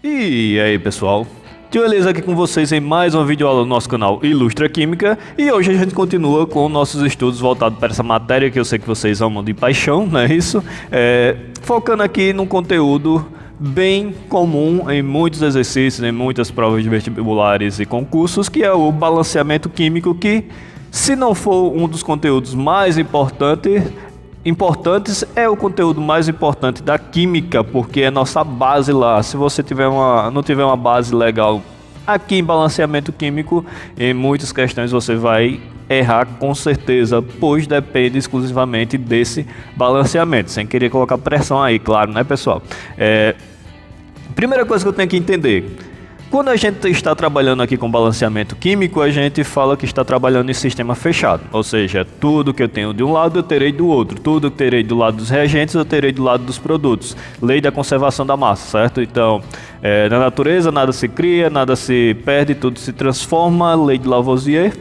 E aí pessoal, Tio Elias aqui com vocês em mais uma videoaula do nosso canal Ilustra Química. E hoje a gente continua com nossos estudos voltados para essa matéria que eu sei que vocês amam de paixão, não é isso? Focando aqui num conteúdo bem comum em muitos exercícios, em muitas provas de vestibulares e concursos, que é o balanceamento químico, que se não for um dos conteúdos mais importantes, é o conteúdo mais importante da química, porque é nossa base lá. Se você não tiver uma base legal aqui em balanceamento químico, em muitas questões você vai errar com certeza, pois depende exclusivamente desse balanceamento, sem querer colocar pressão aí, claro, né pessoal? Primeira coisa que eu tenho que entender: quando a gente está trabalhando aqui com balanceamento químico, a gente fala que está trabalhando em sistema fechado. Ou seja, tudo que eu tenho de um lado eu terei do outro. Tudo que terei do lado dos reagentes eu terei do lado dos produtos. Lei da conservação da massa, certo? Então, na natureza nada se cria, nada se perde, tudo se transforma. Lei de Lavoisier.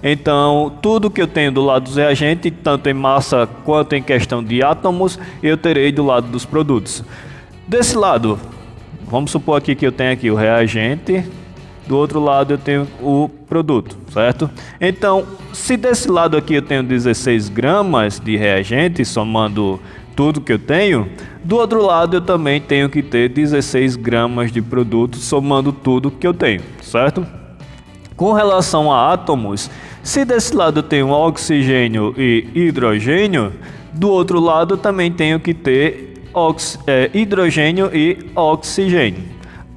Então, tudo que eu tenho do lado dos reagentes, tanto em massa quanto em questão de átomos, eu terei do lado dos produtos. Desse lado, vamos supor aqui que eu tenho aqui o reagente, do outro lado eu tenho o produto, certo? Então, se desse lado aqui eu tenho 16 gramas de reagente, somando tudo que eu tenho, do outro lado eu também tenho que ter 16 gramas de produto, somando tudo que eu tenho, certo? Com relação a átomos, se desse lado eu tenho oxigênio e hidrogênio, do outro lado eu também tenho que ter hidrogênio e oxigênio.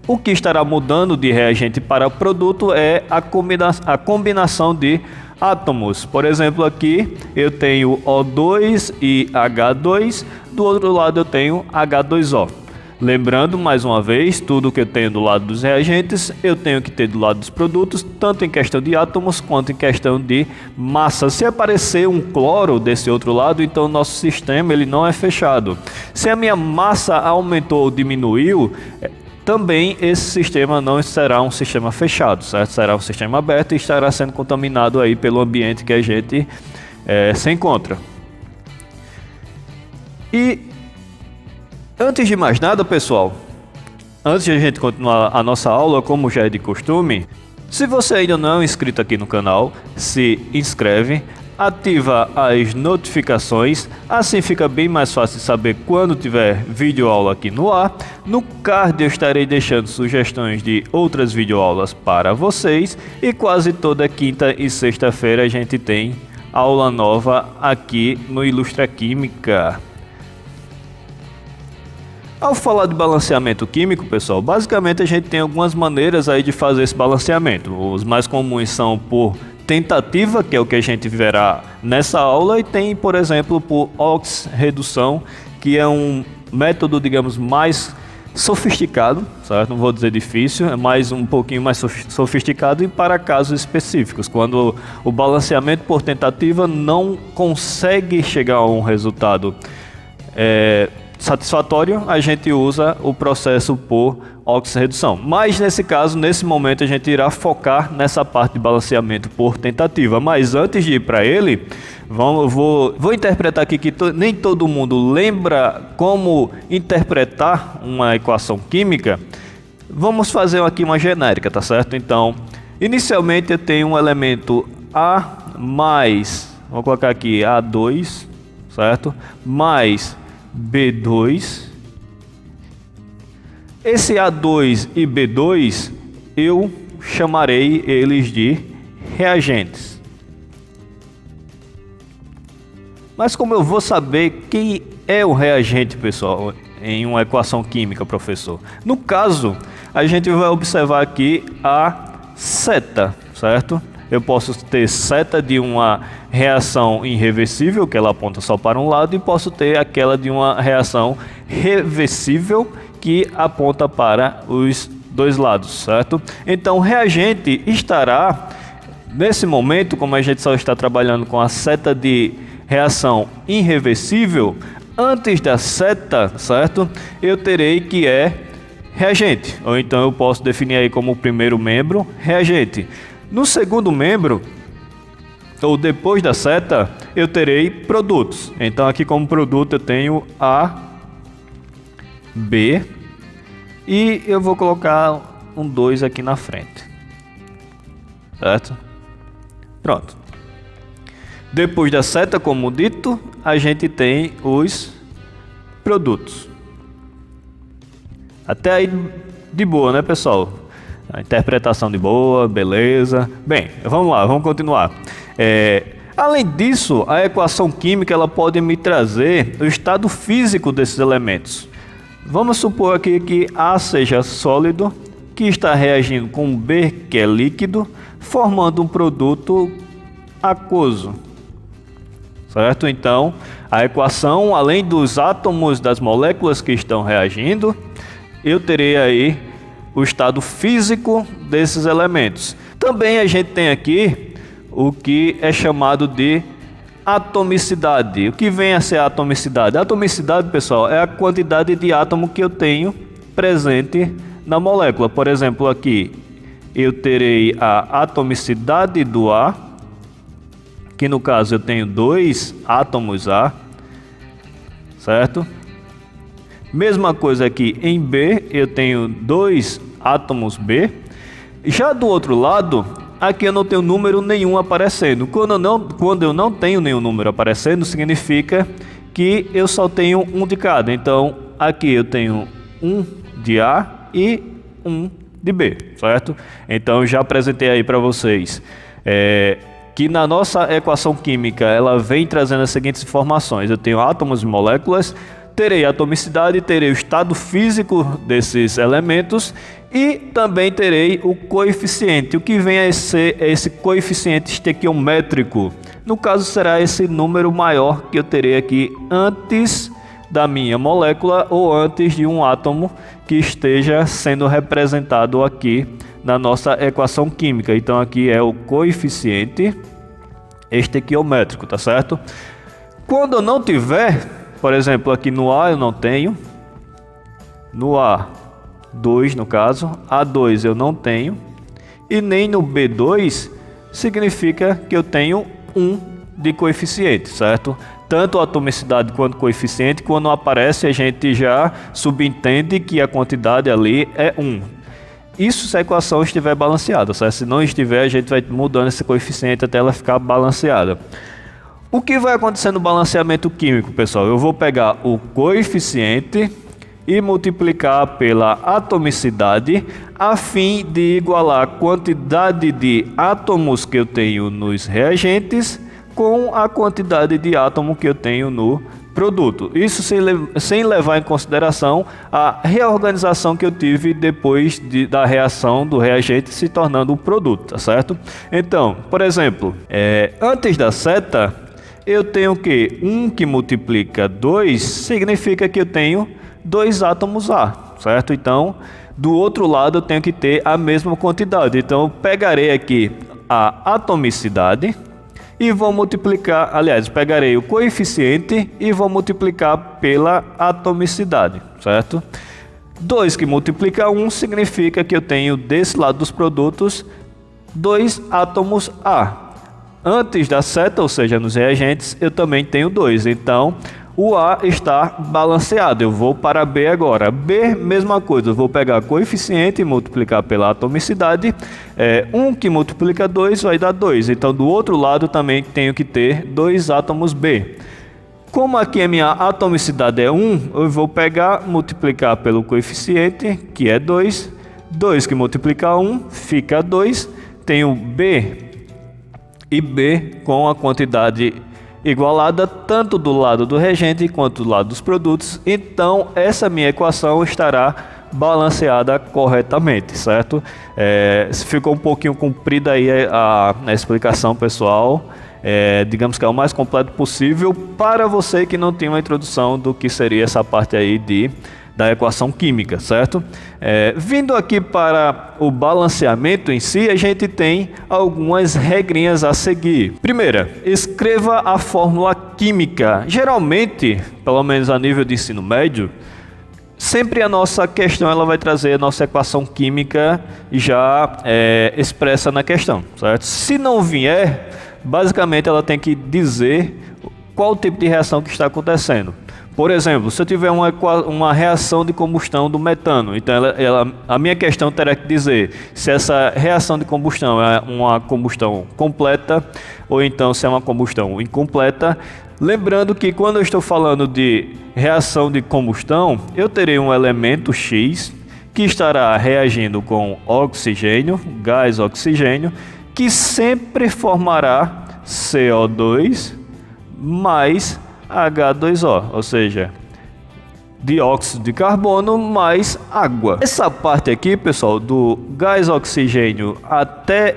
O que estará mudando de reagente para produto é a combinação de átomos. Por exemplo, aqui eu tenho O2 e H2, do outro lado eu tenho H2O. Lembrando, mais uma vez, tudo que eu tenho do lado dos reagentes, eu tenho que ter do lado dos produtos, tanto em questão de átomos quanto em questão de massa. Se aparecer um cloro desse outro lado, então o nosso sistema ele não é fechado. Se a minha massa aumentou ou diminuiu, também esse sistema não será um sistema fechado, certo? Será um sistema aberto e estará sendo contaminado aí pelo ambiente que a gente se encontra. E antes de mais nada, pessoal, antes de a gente continuar a nossa aula, como já é de costume, se você ainda não é inscrito aqui no canal, se inscreve, ativa as notificações, assim fica bem mais fácil de saber quando tiver videoaula aqui no ar. No card eu estarei deixando sugestões de outras videoaulas para vocês, e quase toda quinta e sexta-feira a gente tem aula nova aqui no Ilustra Química. Ao falar de balanceamento químico, pessoal, basicamente a gente tem algumas maneiras aí de fazer esse balanceamento. Os mais comuns são por tentativa, que é o que a gente verá nessa aula, e tem, por exemplo, por oxirredução, que é um método, digamos, mais sofisticado, certo? Não vou dizer difícil, é mais um pouquinho mais sofisticado, e para casos específicos, quando o balanceamento por tentativa não consegue chegar a um resultado satisfatório, a gente usa o processo por oxirredução. Mas nesse caso, nesse momento, a gente irá focar nessa parte de balanceamento por tentativa. Mas antes de ir para ele, vou interpretar aqui que nem todo mundo lembra como interpretar uma equação química. Vamos fazer aqui uma genérica, tá certo? Então, inicialmente eu tenho um elemento A mais, vou colocar aqui A2, certo? Mais B2. Esse A2 e B2 eu chamarei eles de reagentes. Mas como eu vou saber quem é o reagente, pessoal, em uma equação química, professor? No caso, a gente vai observar aqui a seta, certo? Eu posso ter seta de uma reação irreversível, que ela aponta só para um lado, e posso ter aquela de uma reação reversível, que aponta para os dois lados, certo? Então, o reagente estará, nesse momento, como a gente só está trabalhando com a seta de reação irreversível, antes da seta, certo? Eu terei que é reagente, ou então eu posso definir aí como o primeiro membro, reagente. No segundo membro, ou depois da seta, eu terei produtos. Então aqui como produto eu tenho A, B, e eu vou colocar um 2 aqui na frente, certo? Pronto. Depois da seta, como dito, a gente tem os produtos. Até aí de boa, né, pessoal? A interpretação de boa, beleza. Bem, vamos lá, vamos continuar. Além disso, a equação química ela pode me trazer o estado físico desses elementos. Vamos supor aqui que A seja sólido, que está reagindo com B, que é líquido, formando um produto aquoso. Certo? Então, a equação, além dos átomos das moléculas que estão reagindo, eu terei aí o estado físico desses elementos. Também a gente tem aqui o que é chamado de atomicidade. O que vem a ser a atomicidade? A atomicidade, pessoal, é a quantidade de átomo que eu tenho presente na molécula. Por exemplo, aqui eu terei a atomicidade do A, que no caso eu tenho 2 átomos A, certo? Mesma coisa aqui em B, eu tenho 2 átomos B. Já do outro lado, aqui eu não tenho número nenhum aparecendo. Quando eu não tenho nenhum número aparecendo, significa que eu só tenho um de cada. Então, aqui eu tenho um de A e um de B, certo? Então, eu já apresentei aí para vocês que na nossa equação química ela vem trazendo as seguintes informações. Eu tenho átomos e moléculas, terei a atomicidade, terei o estado físico desses elementos e também terei o coeficiente. O que vem a ser esse coeficiente estequiométrico? No caso será esse número maior que eu terei aqui antes da minha molécula ou antes de um átomo que esteja sendo representado aqui na nossa equação química. Então aqui é o coeficiente estequiométrico, tá certo? Quando eu não tiver, por exemplo, aqui no A eu não tenho, no A2 no caso, A2 eu não tenho, e nem no B2 significa que eu tenho 1 de coeficiente, certo? Tanto a atomicidade quanto coeficiente, quando aparece a gente já subentende que a quantidade ali é 1. Isso se a equação estiver balanceada, certo? Se não estiver, a gente vai mudando esse coeficiente até ela ficar balanceada. O que vai acontecer no balanceamento químico, pessoal? Eu vou pegar o coeficiente e multiplicar pela atomicidade a fim de igualar a quantidade de átomos que eu tenho nos reagentes com a quantidade de átomo que eu tenho no produto. Isso sem levar em consideração a reorganização que eu tive depois da reação do reagente se tornando um produto, tá certo? Então, por exemplo, antes da seta, eu tenho que 1 que multiplica 2 significa que eu tenho 2 átomos A, certo? Então, do outro lado eu tenho que ter a mesma quantidade. Então, eu pegarei aqui a atomicidade e vou multiplicar, aliás, pegarei o coeficiente e vou multiplicar pela atomicidade, certo? 2 que multiplica 1 significa que eu tenho desse lado dos produtos 2 átomos A. Antes da seta, ou seja, nos reagentes, eu também tenho 2. Então, o A está balanceado. Eu vou para B agora. B, mesma coisa. Eu vou pegar coeficiente e multiplicar pela atomicidade. 1 que multiplica 2 vai dar 2. Então, do outro lado também tenho que ter 2 átomos B. Como aqui a minha atomicidade é 1, eu vou pegar, multiplicar pelo coeficiente, que é 2. 2 que multiplica 1 fica 2. Tenho B e B com a quantidade igualada tanto do lado do reagente quanto do lado dos produtos. Então essa minha equação estará balanceada corretamente, certo? Ficou um pouquinho comprida aí a explicação, pessoal. Digamos que é o mais completo possível para você que não tem uma introdução do que seria essa parte aí da equação química, certo? Vindo aqui para o balanceamento em si, a gente tem algumas regrinhas a seguir. Primeira, escreva a fórmula química. Geralmente, pelo menos a nível de ensino médio, sempre a nossa questão ela vai trazer a nossa equação química já expressa na questão, certo? Se não vier, basicamente ela tem que dizer qual o tipo de reação que está acontecendo. Por exemplo, se eu tiver uma reação de combustão do metano, então a minha questão terá que dizer se essa reação de combustão é uma combustão completa ou então se é uma combustão incompleta. Lembrando que quando eu estou falando de reação de combustão, eu terei um elemento X que estará reagindo com oxigênio, gás oxigênio, que sempre formará CO2 mais H2O, ou seja, dióxido de carbono mais água. Essa parte aqui, pessoal, do gás oxigênio até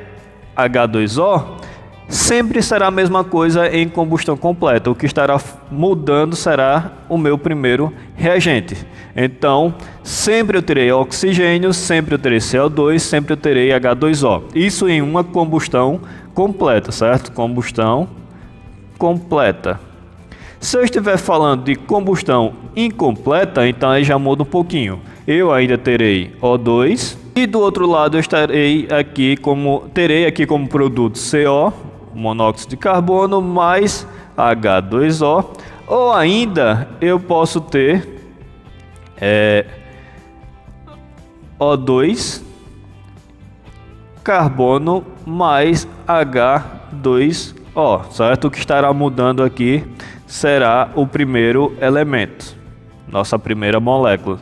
H2O, sempre será a mesma coisa em combustão completa. O que estará mudando será o meu primeiro reagente. Então, sempre eu terei oxigênio, sempre eu terei CO2, sempre eu terei H2O. Isso em uma combustão completa, certo? Combustão completa. Se eu estiver falando de combustão incompleta, então aí já muda um pouquinho. Eu ainda terei O2 e do outro lado eu terei aqui como produto CO, monóxido de carbono, mais H2O, ou ainda eu posso ter O2, carbono mais H2O, certo? O que estará mudando aqui será o primeiro elemento, nossa primeira molécula.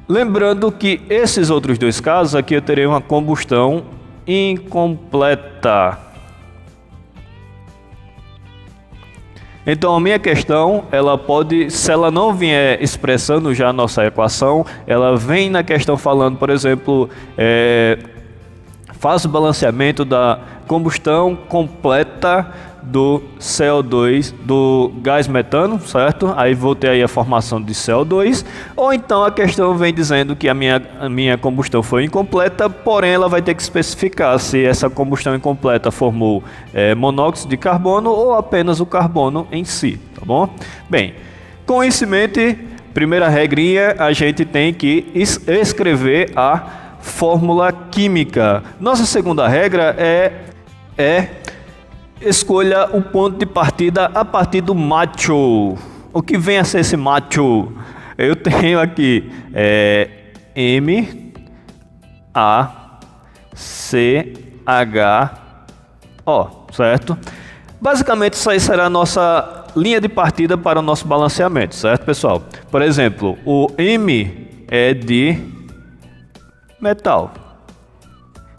Lembrando que esses outros dois casos aqui eu terei uma combustão incompleta. Então a minha questão, ela pode, se ela não vier expressando já a nossa equação, ela vem na questão falando, por exemplo, faz o balanceamento da combustão completa do CO2, do gás metano, certo? Aí vou ter aí a formação de CO2, ou então a questão vem dizendo que a minha combustão foi incompleta, porém ela vai ter que especificar se essa combustão incompleta formou monóxido de carbono ou apenas o carbono em si, tá bom? Bem, com isso em mente, primeira regrinha, a gente tem que escrever a fórmula química. Nossa segunda regra é escolha o ponto de partida a partir do macho. O que vem a ser esse macho? Eu tenho aqui MaCHO, certo? Basicamente isso aí será a nossa linha de partida para o nosso balanceamento, certo, pessoal? Por exemplo, o M é de metal.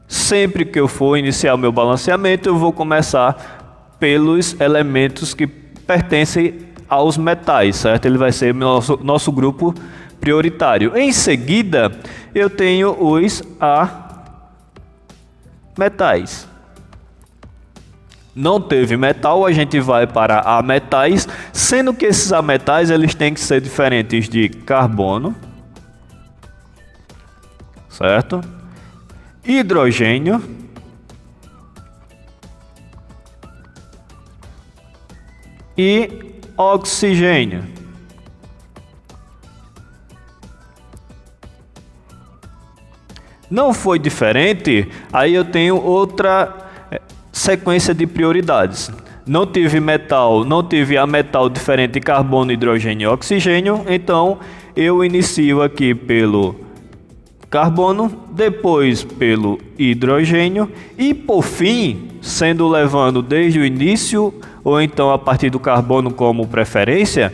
Sempre que eu for iniciar o meu balanceamento, eu vou começar pelos elementos que pertencem aos metais, certo? Ele vai ser nosso grupo prioritário. Em seguida, eu tenho os metais. Não teve metal, a gente vai para ametais, sendo que esses ametais eles têm que ser diferentes de carbono, certo? Hidrogênio e oxigênio. Não foi diferente, aí eu tenho outra sequência de prioridades. Não tive metal, não tive ametal diferente de carbono, hidrogênio e oxigênio, então eu inicio aqui pelo carbono, depois pelo hidrogênio e por fim, sendo levando desde o início ou então a partir do carbono como preferência,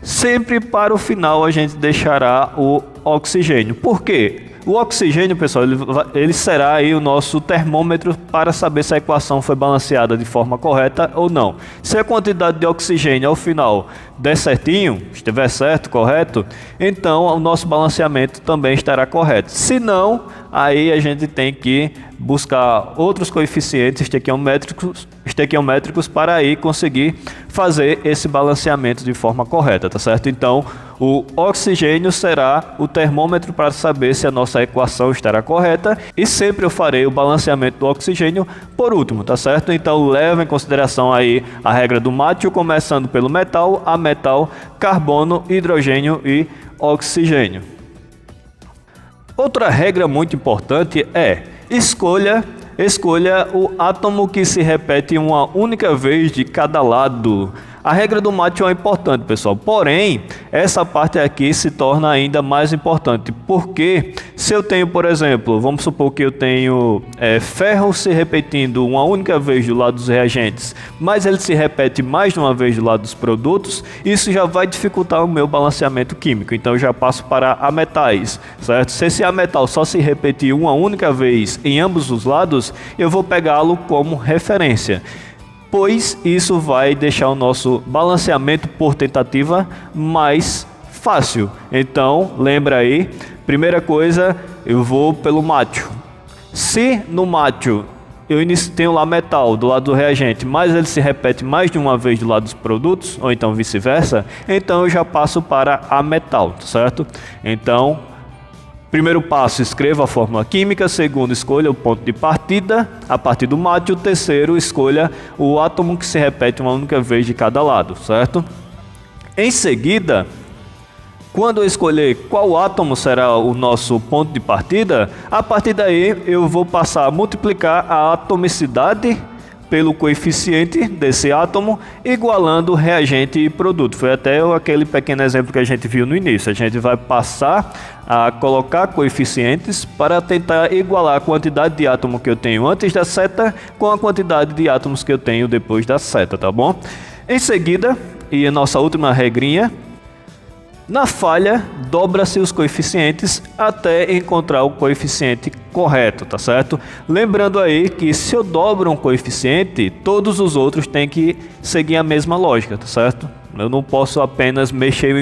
sempre para o final a gente deixará o oxigênio. Por quê? O oxigênio, pessoal, ele será aí o nosso termômetro para saber se a equação foi balanceada de forma correta ou não. Se a quantidade de oxigênio ao final der certinho, estiver certo, correto, então o nosso balanceamento também estará correto. Se não, aí a gente tem que buscar outros coeficientes estequiométricos para aí conseguir fazer esse balanceamento de forma correta, tá certo? Então, o oxigênio será o termômetro para saber se a nossa equação estará correta e sempre eu farei o balanceamento do oxigênio por último, tá certo? Então, leva em consideração aí a regra do macho, começando pelo metal, ametal, carbono, hidrogênio e oxigênio. Outra regra muito importante é escolha o átomo que se repete uma única vez de cada lado. A regra do Macho é importante, pessoal, porém, essa parte aqui se torna ainda mais importante, porque se eu tenho, por exemplo, vamos supor que eu tenho ferro se repetindo uma única vez do lado dos reagentes, mas ele se repete mais de uma vez do lado dos produtos, isso já vai dificultar o meu balanceamento químico, então eu já passo para a metais, certo? Se esse A metal só se repetir uma única vez em ambos os lados, eu vou pegá-lo como referência, pois isso vai deixar o nosso balanceamento por tentativa mais fácil. Então, lembra aí, primeira coisa, eu vou pelo Macho. Se no Macho eu tenho lá metal do lado do reagente, mas ele se repete mais de uma vez do lado dos produtos, ou então vice-versa, então eu já passo para a metal, certo? Então, primeiro passo, escreva a fórmula química. Segundo, escolha o ponto de partida a partir do Macho. Terceiro, escolha o átomo que se repete uma única vez de cada lado, certo? Em seguida, quando eu escolher qual átomo será o nosso ponto de partida, a partir daí eu vou passar a multiplicar a atomicidade pelo coeficiente desse átomo, igualando reagente e produto. Foi até aquele pequeno exemplo que a gente viu no início. A gente vai passar a colocar coeficientes para tentar igualar a quantidade de átomo que eu tenho antes da seta com a quantidade de átomos que eu tenho depois da seta, tá bom? Em seguida, e a nossa última regrinha, na falha, dobra-se os coeficientes até encontrar o coeficiente correto, tá certo? Lembrando aí que se eu dobro um coeficiente, todos os outros têm que seguir a mesma lógica, tá certo? Eu não posso apenas mexer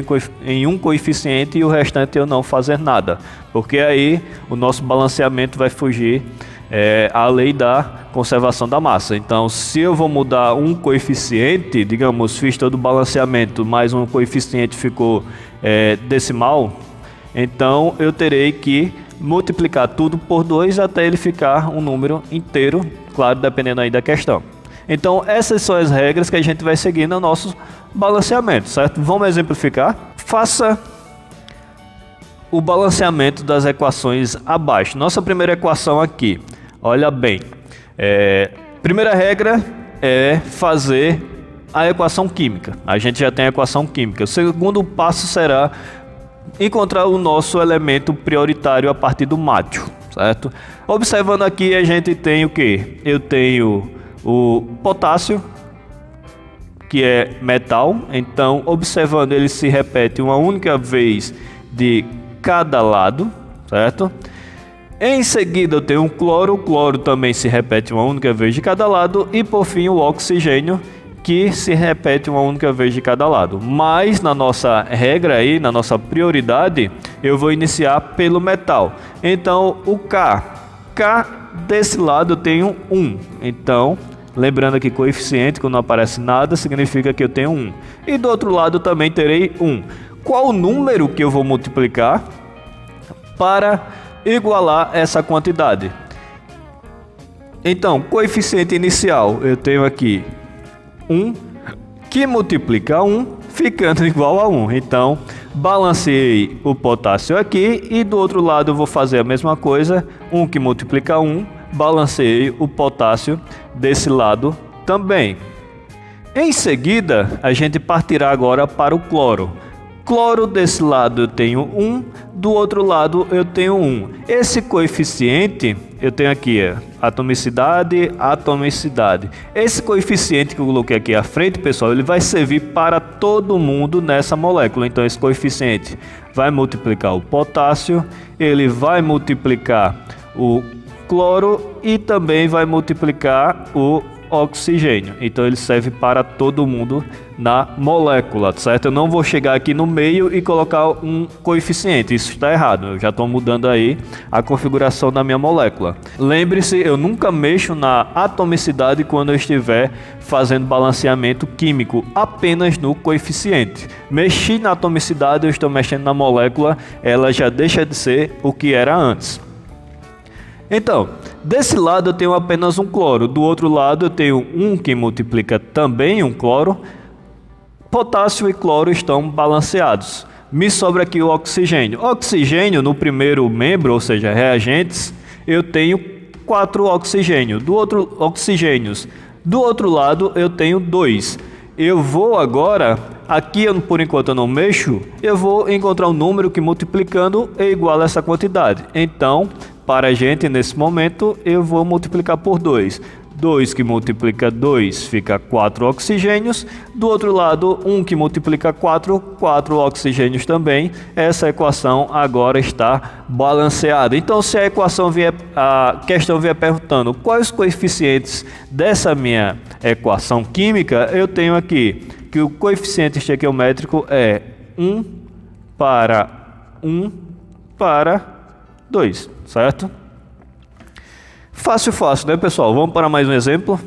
em um coeficiente e o restante eu não fazer nada, porque aí o nosso balanceamento vai fugir à lei da conservação da massa. Então, se eu vou mudar um coeficiente, digamos, fiz todo o balanceamento, mas um coeficiente ficou decimal, então eu terei que multiplicar tudo por 2 até ele ficar um número inteiro, claro, dependendo aí da questão. Então, essas são as regras que a gente vai seguir no nosso balanceamento, certo? Vamos exemplificar? Faça o balanceamento das equações abaixo. Nossa primeira equação aqui, olha bem, primeira regra é fazer a equação química. A gente já tem a equação química. O segundo passo será encontrar o nosso elemento prioritário a partir do Macho, certo? Observando aqui, a gente tem o que? Eu tenho o potássio, que é metal. Então, observando, ele se repete uma única vez de cada lado, certo? Em seguida eu tenho um cloro. O cloro também se repete uma única vez de cada lado. E por fim o oxigênio, que se repete uma única vez de cada lado. Mas na nossa regra aí, na nossa prioridade, eu vou iniciar pelo metal. Então o K desse lado eu tenho 1. Então, lembrando que coeficiente, quando não aparece nada, significa que eu tenho 1. E do outro lado também terei 1. Qual o número que eu vou multiplicar para igualar essa quantidade? Então, coeficiente inicial, eu tenho aqui 1, que multiplica 1, ficando igual a 1. Então, balanceei o potássio aqui e do outro lado eu vou fazer a mesma coisa. 1 que multiplica 1, balanceei o potássio desse lado também. Em seguida, a gente partirá agora para o cloro. Cloro desse lado eu tenho 1, do outro lado eu tenho 1. Esse coeficiente, eu tenho aqui atomicidade, atomicidade. Esse coeficiente que eu coloquei aqui à frente, pessoal, ele vai servir para todo mundo nessa molécula. Então esse coeficiente vai multiplicar o potássio, ele vai multiplicar o cloro e também vai multiplicar o oxigênio. Então ele serve para todo mundo na molécula, certo? Eu não vou chegar aqui no meio e colocar um coeficiente, isso está errado. Eu já estou mudando aí a configuração da minha molécula. Lembre-se, eu nunca mexo na atomicidade quando eu estiver fazendo balanceamento químico, apenas no coeficiente. Mexi na atomicidade, eu estou mexendo na molécula, ela já deixa de ser o que era antes. Então, desse lado eu tenho apenas um cloro, do outro lado eu tenho um que multiplica também um cloro. Potássio e cloro estão balanceados. Me sobra aqui o oxigênio. Oxigênio no primeiro membro, ou seja, reagentes, eu tenho 4 oxigênios. Do outro lado eu tenho 2. eu vou agora, aqui por enquanto eu não mexo, eu vou encontrar um número que multiplicando é igual a essa quantidade. Então, para a gente, nesse momento, eu vou multiplicar por 2. 2 que multiplica 2 fica 4 oxigênios. Do outro lado, 1 que multiplica 4, 4 oxigênios também. Essa equação agora está balanceada. Então, se a questão vier perguntando quais os coeficientes dessa minha equação química, eu tenho aqui que o coeficiente estequiométrico é 1 para 1 para 2, certo? Fácil, fácil, né, pessoal? Vamos para mais um exemplo.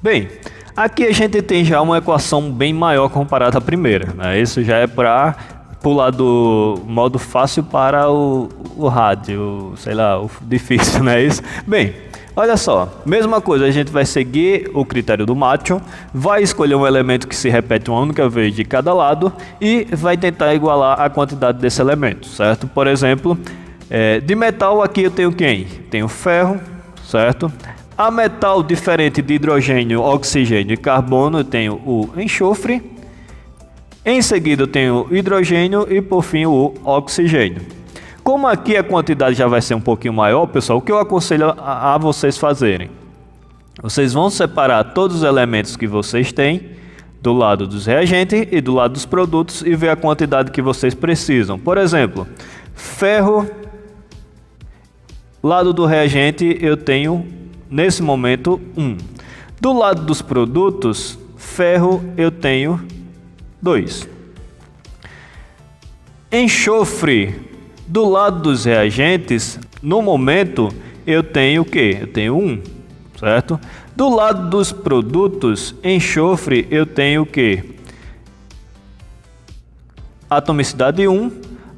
Bem, aqui a gente tem já uma equação bem maior comparada à primeira, né? Isso já é para pular do modo fácil para o rádio, sei lá, o difícil, não é isso? Bem, olha só, mesma coisa, a gente vai seguir o critério do Macho, vai escolher um elemento que se repete uma única vez de cada lado e vai tentar igualar a quantidade desse elemento, certo? Por exemplo, de metal aqui eu tenho quem? Tenho ferro, certo? A metal diferente de hidrogênio, oxigênio e carbono eu tenho o enxofre. Em seguida eu tenho o hidrogênio e por fim o oxigênio. Como aqui a quantidade já vai ser um pouquinho maior, pessoal, o que eu aconselho a vocês fazerem? Vocês vão separar todos os elementos que vocês têm do lado dos reagentes e do lado dos produtos e ver a quantidade que vocês precisam. Por exemplo, ferro, lado do reagente eu tenho nesse momento 1. Do lado dos produtos, ferro eu tenho 2. Enxofre, do lado dos reagentes, no momento eu tenho o que? Eu tenho 1, certo? Do lado dos produtos, enxofre, eu tenho o que? Atomicidade 1.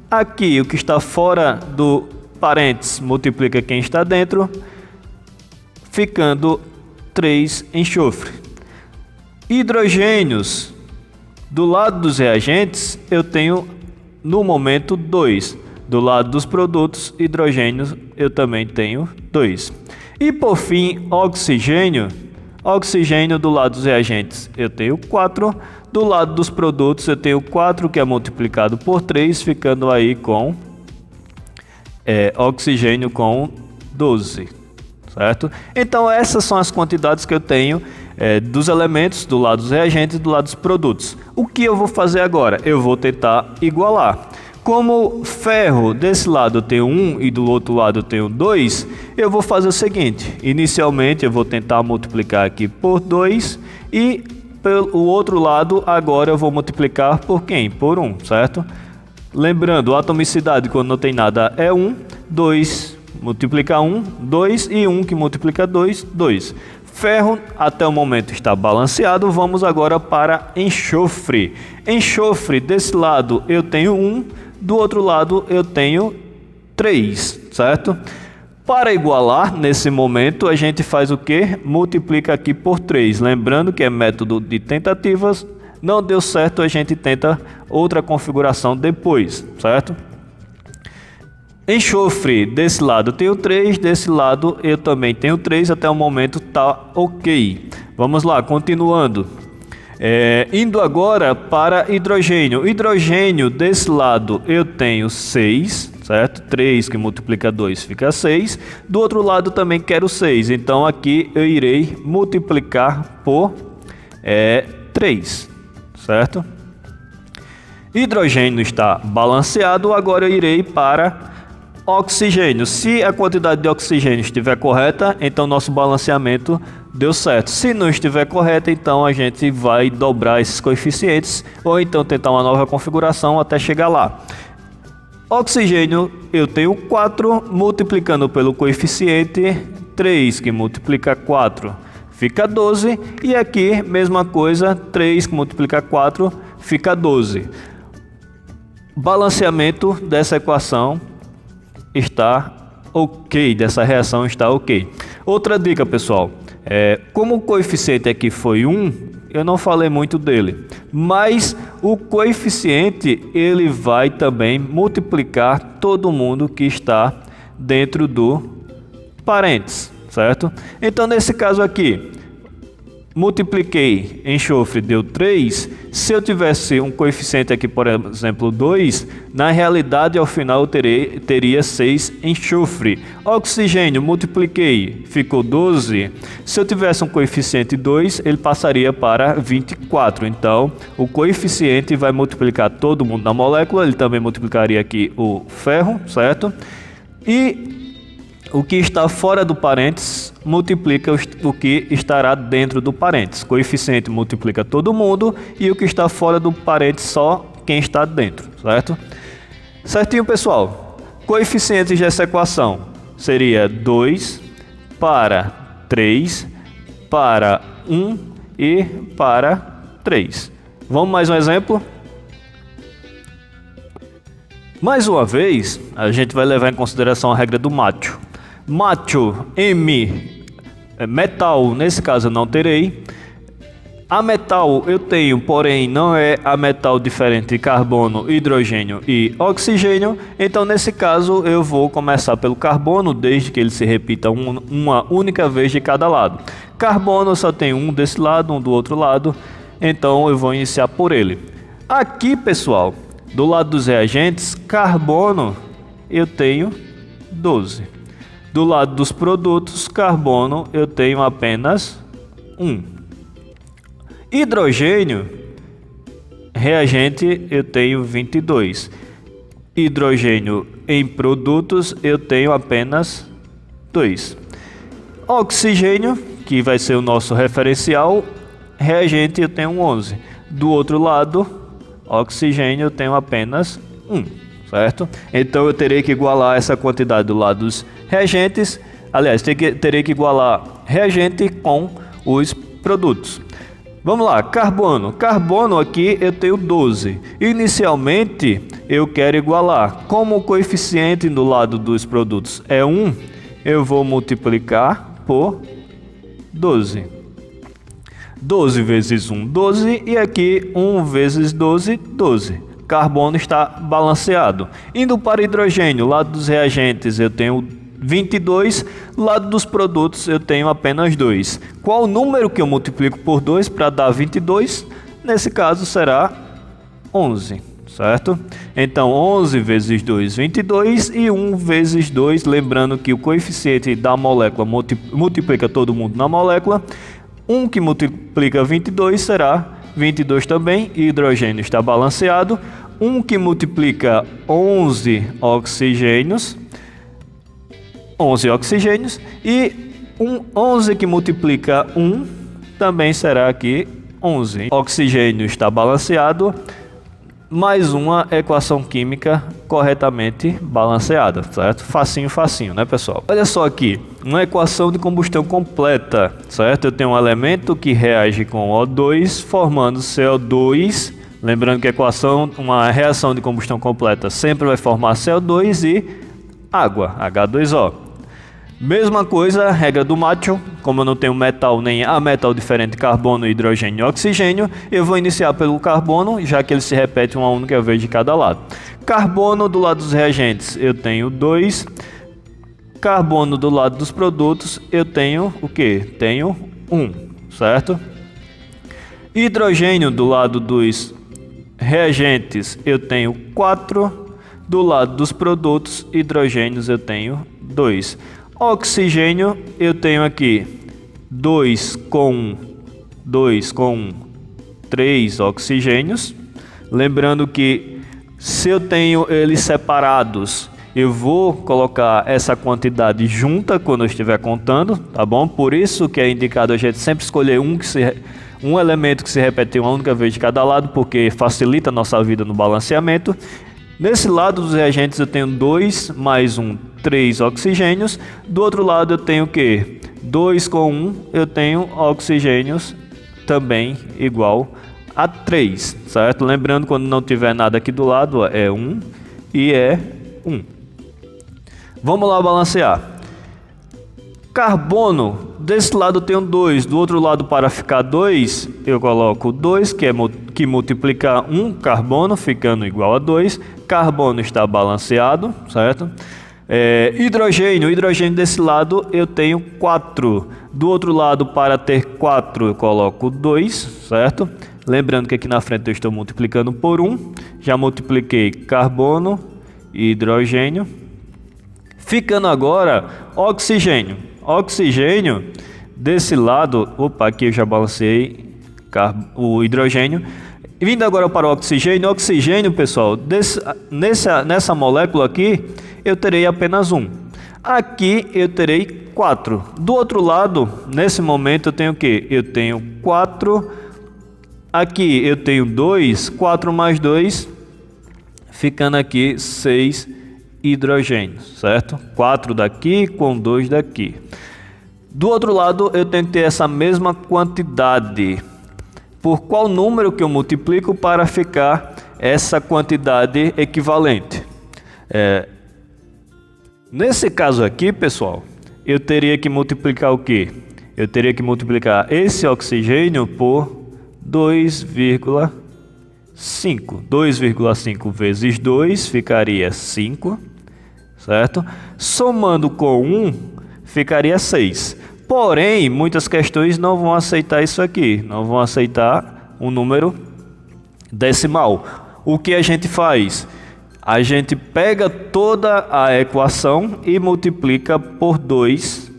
Aqui, o que está fora do parênteses multiplica quem está dentro, ficando 3 enxofre. Hidrogênios, do lado dos reagentes, eu tenho no momento 2. Do lado dos produtos, hidrogênios, eu também tenho 2. E por fim, oxigênio. Oxigênio do lado dos reagentes, eu tenho 4. Do lado dos produtos, eu tenho 4, que é multiplicado por 3, ficando aí com oxigênio com 12, certo? Então essas são as quantidades que eu tenho dos elementos do lado dos reagentes e do lado dos produtos. O que eu vou fazer agora? Eu vou tentar igualar. Como ferro desse lado eu tenho 1 e do outro lado eu tenho 2, eu vou fazer o seguinte. Inicialmente eu vou tentar multiplicar aqui por 2 e pelo outro lado agora eu vou multiplicar por quem? Por 1, certo? Lembrando, a atomicidade quando não tem nada é 1, 2 multiplica 1, 2 e 1 que multiplica 2, 2. Ferro até o momento está balanceado, vamos agora para enxofre. Enxofre, desse lado eu tenho 1, do outro lado eu tenho 3, certo? Para igualar, nesse momento, a gente faz o que? Multiplica aqui por 3. Lembrando que é método de tentativas, não deu certo, a gente tenta outra configuração depois, certo? Enxofre, desse lado eu tenho 3, desse lado eu também tenho 3, até o momento tá ok. Vamos lá, continuando. Indo agora para hidrogênio. Hidrogênio, desse lado eu tenho 6, certo? 3 que multiplica 2 fica 6. Do outro lado também quero 6, então aqui eu irei multiplicar por 3, certo? Hidrogênio está balanceado, agora eu irei para oxigênio. Se a quantidade de oxigênio estiver correta, então nosso balanceamento deu certo. Se não estiver correta, então a gente vai dobrar esses coeficientes ou então tentar uma nova configuração até chegar lá. Oxigênio eu tenho 4, multiplicando pelo coeficiente 3 que multiplica 4 fica 12 e aqui mesma coisa, 3 que multiplica 4 fica 12. Balanceamento dessa equação está ok, dessa reação está ok. Outra dica, pessoal, como o coeficiente aqui foi 1, eu não falei muito dele, mas o coeficiente ele vai também multiplicar todo mundo que está dentro do parênteses, certo? Então nesse caso aqui, multipliquei enxofre, deu 3. Se eu tivesse um coeficiente aqui, por exemplo, 2, na realidade, ao final, eu teria 6 enxofre. Oxigênio, multipliquei, ficou 12. Se eu tivesse um coeficiente 2, ele passaria para 24. Então, o coeficiente vai multiplicar todo mundo na molécula, ele também multiplicaria aqui o ferro, certo? E o que está fora do parênteses multiplica o que estará dentro do parênteses. Coeficiente multiplica todo mundo e o que está fora do parênteses só quem está dentro, certo? Certinho, pessoal? Coeficientes dessa equação seria 2 para 3 para 1 e para 3. Vamos mais um exemplo? Mais uma vez, a gente vai levar em consideração a regra do macho. Macho, M, metal, nesse caso eu não terei. A metal eu tenho, porém não é a metal diferente de carbono, hidrogênio e oxigênio. Então nesse caso eu vou começar pelo carbono, desde que ele se repita uma única vez de cada lado. Carbono só tem um desse lado, um do outro lado, então eu vou iniciar por ele. Aqui, pessoal, do lado dos reagentes, carbono eu tenho 12. Do lado dos produtos, carbono, eu tenho apenas 1. Hidrogênio, reagente, eu tenho 22. Hidrogênio em produtos, eu tenho apenas 2. Oxigênio, que vai ser o nosso referencial, reagente, eu tenho 11. Do outro lado, oxigênio, eu tenho apenas 1. Certo? Então eu terei que igualar essa quantidade do lado dos reagentes. Aliás, terei que igualar reagente com os produtos. Vamos lá, carbono. Carbono aqui eu tenho 12. Inicialmente eu quero igualar. Como o coeficiente do lado dos produtos é 1, eu vou multiplicar por 12. 12 vezes 1, 12. E aqui 1 vezes 12, 12. Carbono está balanceado. Indo para hidrogênio, lado dos reagentes eu tenho 22, lado dos produtos eu tenho apenas 2. Qual o número que eu multiplico por 2 para dar 22? Nesse caso será 11, certo? Então 11 vezes 2, 22 e 1 vezes 2, lembrando que o coeficiente da molécula multiplica todo mundo na molécula. 1 que multiplica 22 será 22 também, hidrogênio está balanceado. 1 que multiplica 11 oxigênios, e 11 que multiplica 1 também será aqui 11. Oxigênio está balanceado, mais uma equação química corretamente balanceada, certo? Facinho, facinho, né, pessoal? Olha só aqui, uma equação de combustão completa, certo? Eu tenho um elemento que reage com O2, formando CO2. Lembrando que a equação, uma reação de combustão completa sempre vai formar CO2 e água, H2O. Mesma coisa, regra do macho, como eu não tenho metal nem ametal diferente de carbono, hidrogênio e oxigênio, eu vou iniciar pelo carbono, já que ele se repete uma única vez de cada lado. Carbono do lado dos reagentes eu tenho 2, carbono do lado dos produtos eu tenho o que? Tenho 1, certo? Hidrogênio do lado dos reagentes eu tenho 4, do lado dos produtos hidrogênios eu tenho 2. Oxigênio eu tenho aqui 2 com 1, 3 oxigênios. Lembrando que se eu tenho eles separados, eu vou colocar essa quantidade junta quando eu estiver contando, tá bom? Por isso que é indicado a gente sempre escolher um elemento que se repete uma única vez de cada lado, porque facilita a nossa vida no balanceamento. Nesse lado dos reagentes eu tenho 2 mais 1, 3 oxigênios. Do outro lado eu tenho o quê? 2 com 1, eu tenho oxigênios também igual a 3, certo? Lembrando, quando não tiver nada aqui do lado, ó, é 1 e é 1. Vamos lá balancear. Carbono, desse lado eu tenho 2, do outro lado, para ficar 2, eu coloco 2, que multiplica 1 carbono, ficando igual a 2. Carbono está balanceado, certo? Hidrogênio. Hidrogênio desse lado eu tenho 4. Do outro lado, para ter 4, eu coloco 2, certo? Lembrando que aqui na frente eu estou multiplicando por 1. Já multipliquei carbono e hidrogênio. Ficando agora oxigênio. Oxigênio desse lado, opa, aqui eu já balancei o hidrogênio. Vindo agora para o oxigênio. Oxigênio, pessoal, nessa molécula aqui, eu terei apenas 1. Aqui eu terei 4. Do outro lado, nesse momento eu tenho o quê? Eu tenho 4. Aqui eu tenho 2. 4 mais 2, ficando aqui 6 hidrogênios, certo? 4 daqui com 2 daqui. Do outro lado eu tenho que ter essa mesma quantidade. Por qual número que eu multiplico para ficar essa quantidade equivalente? Nesse caso aqui, pessoal, eu teria que multiplicar o quê? Eu teria que multiplicar esse oxigênio por 2,5. 2,5 vezes 2 ficaria 5, certo? Somando com 1 ficaria 6. Porém, muitas questões não vão aceitar isso aqui, não vão aceitar um número decimal. O que a gente faz? A gente pega toda a equação e multiplica por 2,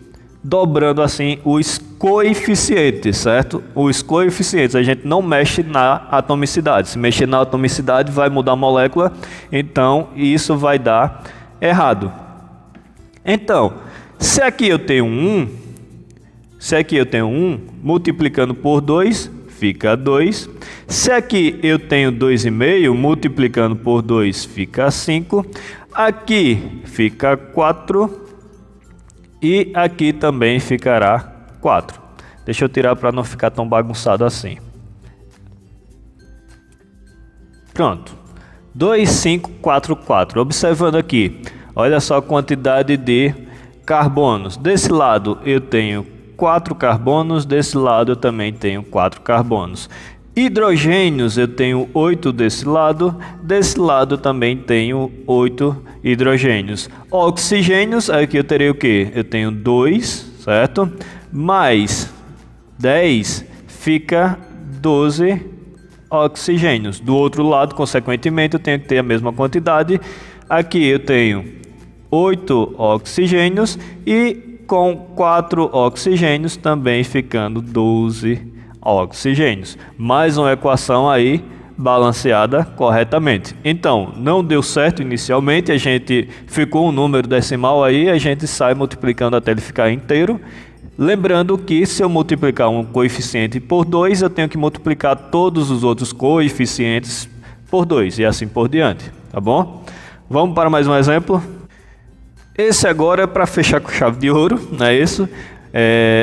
dobrando assim os coeficientes, certo? Os coeficientes, a gente não mexe na atomicidade. Se mexer na atomicidade vai mudar a molécula, então isso vai dar errado. Então, se aqui eu tenho 1, multiplicando por 2, fica 2. Se aqui eu tenho 2,5, multiplicando por 2, fica 5. Aqui fica 4. E aqui também ficará 4. Deixa eu tirar para não ficar tão bagunçado assim. Pronto. 2, 5, 4, 4. Observando aqui, olha só a quantidade de carbonos. Desse lado eu tenho 4 carbonos, desse lado eu também tenho 4 carbonos. Hidrogênios eu tenho 8 desse lado também tenho 8 hidrogênios. Oxigênios, aqui eu terei o que? Eu tenho 2, certo? Mais 10 fica 12 oxigênios. Do outro lado, consequentemente, eu tenho que ter a mesma quantidade. Aqui eu tenho 8 oxigênios e com 4 oxigênios também ficando 12 oxigênios. Mais uma equação aí balanceada corretamente. Então, não deu certo inicialmente, a gente ficou um número decimal aí, a gente sai multiplicando até ele ficar inteiro. Lembrando que se eu multiplicar um coeficiente por 2, eu tenho que multiplicar todos os outros coeficientes por 2 e assim por diante, tá bom? Vamos para mais um exemplo. Esse agora é para fechar com chave de ouro, não é isso?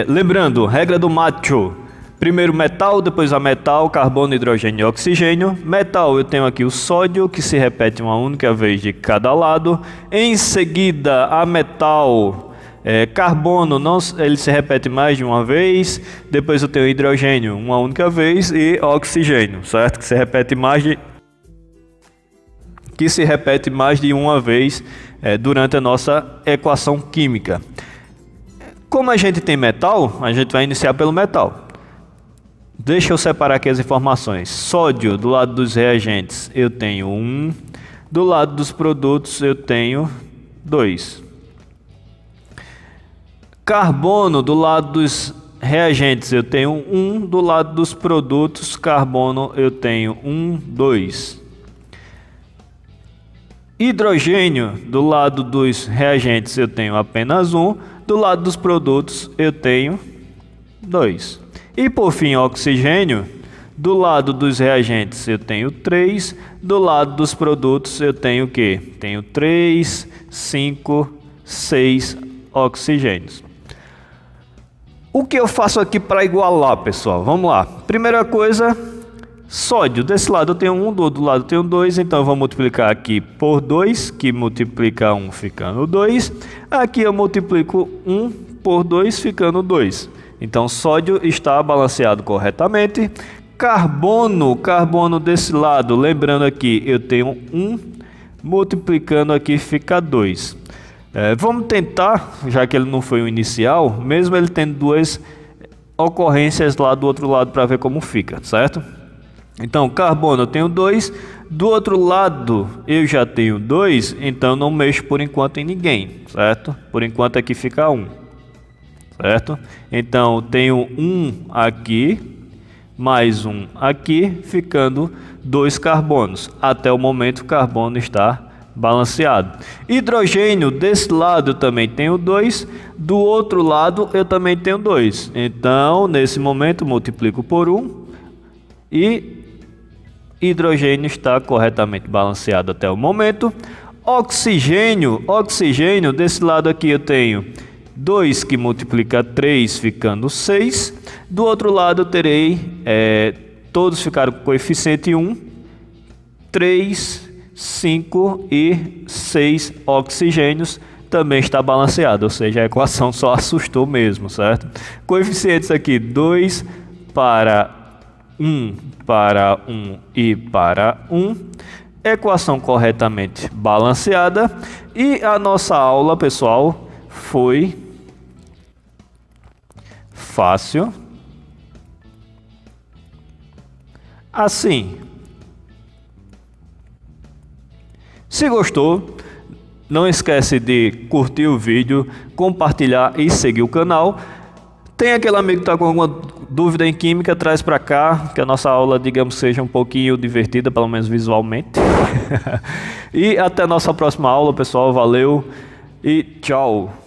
Lembrando, regra do macho. Primeiro metal, depois a metal, carbono, hidrogênio e oxigênio. Metal, eu tenho aqui o sódio, que se repete uma única vez de cada lado. Em seguida, a metal, carbono, ele se repete mais de uma vez. Depois eu tenho hidrogênio, uma única vez. E oxigênio, certo? Que se repete mais de uma vez durante a nossa equação química. Como a gente tem metal, a gente vai iniciar pelo metal. Deixa eu separar aqui as informações. Sódio, do lado dos reagentes, eu tenho 1. Do lado dos produtos, eu tenho 2. Carbono, do lado dos reagentes, eu tenho 1. Do lado dos produtos, carbono, eu tenho 1, 2. Hidrogênio, do lado dos reagentes eu tenho apenas 1, do lado dos produtos eu tenho 2. E por fim, oxigênio, do lado dos reagentes eu tenho 3, do lado dos produtos eu tenho o quê? Tenho 3, 5, 6 oxigênios. O que eu faço aqui para igualar, pessoal? Vamos lá. Primeira coisa, sódio. Desse lado eu tenho 1, do outro lado eu tenho 2, então eu vou multiplicar aqui por 2, que multiplica 1 ficando 2. Aqui eu multiplico 1 por 2 ficando 2. Então sódio está balanceado corretamente. Carbono desse lado, lembrando aqui, eu tenho 1, multiplicando aqui fica 2. Vamos tentar, já que ele não foi o inicial, mesmo ele tendo duas ocorrências lá do outro lado para ver como fica, certo? Então, carbono eu tenho 2, do outro lado eu já tenho 2, então não mexo por enquanto em ninguém, certo? Por enquanto aqui fica 1, certo? Então, tenho 1 aqui, mais 1 aqui, ficando 2 carbonos. Até o momento o carbono está balanceado. Hidrogênio, desse lado eu também tenho 2, do outro lado eu também tenho 2. Então, nesse momento, multiplico por 1 e hidrogênio está corretamente balanceado até o momento. Oxigênio, desse lado aqui eu tenho 2 que multiplica 3, ficando 6. Do outro lado eu terei, todos ficaram com coeficiente 1, 3, 5 e 6 oxigênios, também está balanceado, ou seja, a equação só assustou mesmo, certo? Coeficientes aqui, 2 para 1 para 1 e para 1, equação corretamente balanceada. E a nossa aula, pessoal, foi fácil assim. Se gostou, não esquece de curtir o vídeo, compartilhar e seguir o canal. Tem aquele amigo que está com alguma dúvida em química, traz para cá, que a nossa aula, digamos, seja um pouquinho divertida, pelo menos visualmente. E até a nossa próxima aula, pessoal. Valeu e tchau!